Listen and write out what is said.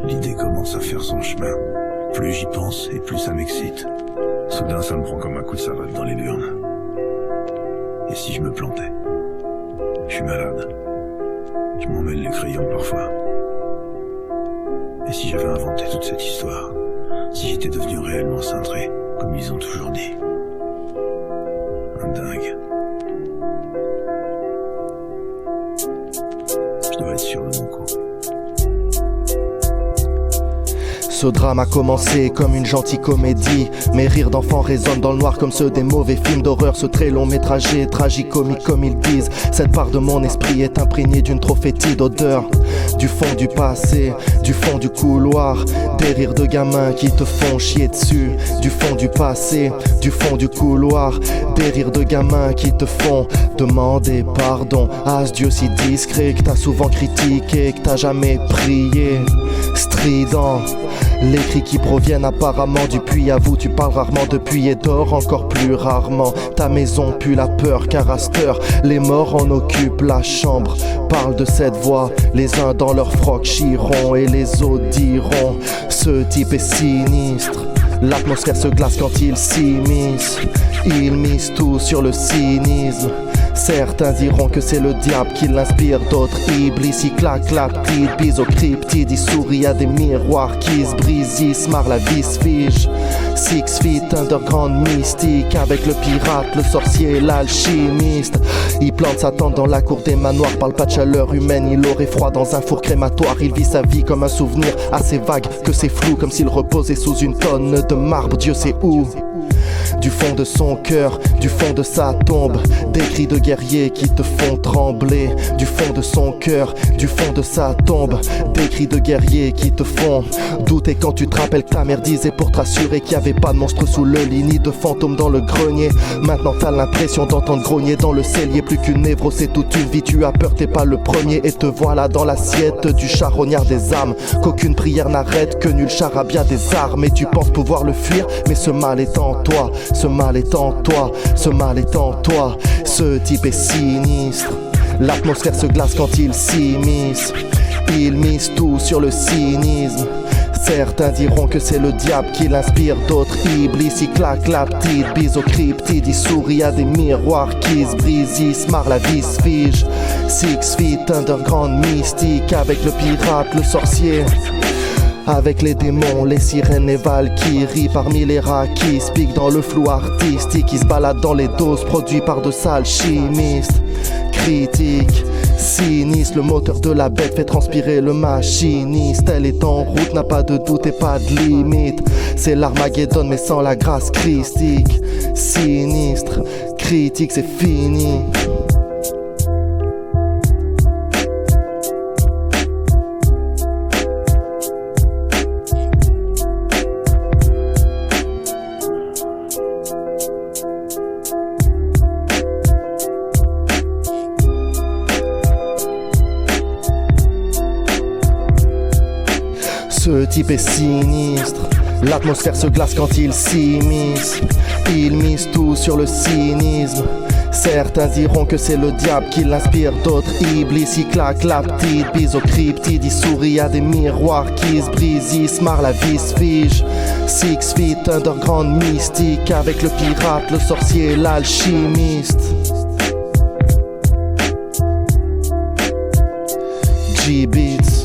L'idée commence à faire son chemin. Plus j'y pense et plus ça m'excite. Soudain, ça me prend comme un coup de savate dans les burnes. Et si je me plantais? Je suis malade. Je m'emmêle les crayons parfois. Et si j'avais inventé toute cette histoire? Si j'étais devenu réellement cintré, comme ils ont toujours dit? Un dingue. Je dois être sûr de mon coup. Ce drame a commencé comme une gentille comédie. Mes rires d'enfants résonnent dans le noir comme ceux des mauvais films d'horreur. Ce très long métrage est tragicomique comme ils disent. Cette part de mon esprit est imprégnée d'une trop fétide odeur. Du fond du passé, du fond du couloir. Des rires de gamins qui te font chier dessus. Du fond du passé, du fond du couloir. Des rires de gamins qui te font demander pardon à ce Dieu si discret que t'as souvent critiqué, que t'as jamais prié. Strident, les cris qui proviennent apparemment du puits à vous. Tu parles rarement depuis et dors encore plus rarement. Ta maison pue la peur car à cette heure les morts en occupent la chambre. Parle de cette voix, les uns dans leur froc chieront et les autres diront: ce type est sinistre. L'atmosphère se glace quand il s'immisce. Il mise tout sur le cynisme. Certains diront que c'est le diable qui l'inspire, d'autres Iblis. Il claque la petite bise au cryptide. Il sourit à des miroirs qui se brisent. Il se marre, la vie se fige. 6 feet underground mystique, avec le pirate, le sorcier, l'alchimiste. Il plante sa tente dans la cour des manoirs. Parle pas de chaleur humaine, il aurait froid dans un four crématoire. Il vit sa vie comme un souvenir assez vague que c'est flou, comme s'il reposait sous une tonne de marbre. Dieu sait où. Du fond de son cœur, du fond de sa tombe, des cris de guerriers qui te font trembler. Du fond de son cœur, du fond de sa tombe, des cris de guerriers qui te font douter quand tu te rappelles que ta mère disait pour te rassurer qu'il n'y avait pas de monstre sous le lit, ni de fantôme dans le grenier. Maintenant t'as l'impression d'entendre grogner dans le cellier. Plus qu'une névrose, c'est toute une vie. Tu as peur, t'es pas le premier et te voilà dans l'assiette du charognard des âmes. Qu'aucune prière n'arrête, que nul charabia des armes. Et tu penses pouvoir le fuir, mais ce mal est en toi. Ce mal est en toi, ce mal est en toi. Ce type est sinistre. L'atmosphère se glace quand il s'immisce. Il mise tout sur le cynisme. Certains diront que c'est le diable qui l'inspire, d'autres Iblis. Il claque la petite bise au cryptide. Il sourit à des miroirs qui se brisent. Il se marre, la vie se fige. 6 feet underground mystique, avec le pirate, le sorcier. Avec les démons, les sirènes et valkyries. Parmi les rats qui se piquent dans le flou artistique. Qui se baladent dans les doses produits par de sales chimistes. Critique, sinistre, le moteur de la bête fait transpirer le machiniste. Elle est en route, n'a pas de doute et pas de limite. C'est l'Armageddon mais sans la grâce christique. Sinistre, critique, c'est fini. Ce type est sinistre. L'atmosphère se glace quand il s'immisce. Il mise tout sur le cynisme. Certains diront que c'est le diable qui l'inspire, d'autres Iblis. Il claque la petite bise au cryptide. Il sourit à des miroirs qui se brisent. Il se marre, la vie se fige. 6 feet underground mystique, avec le pirate, le sorcier, l'alchimiste. G-Beats.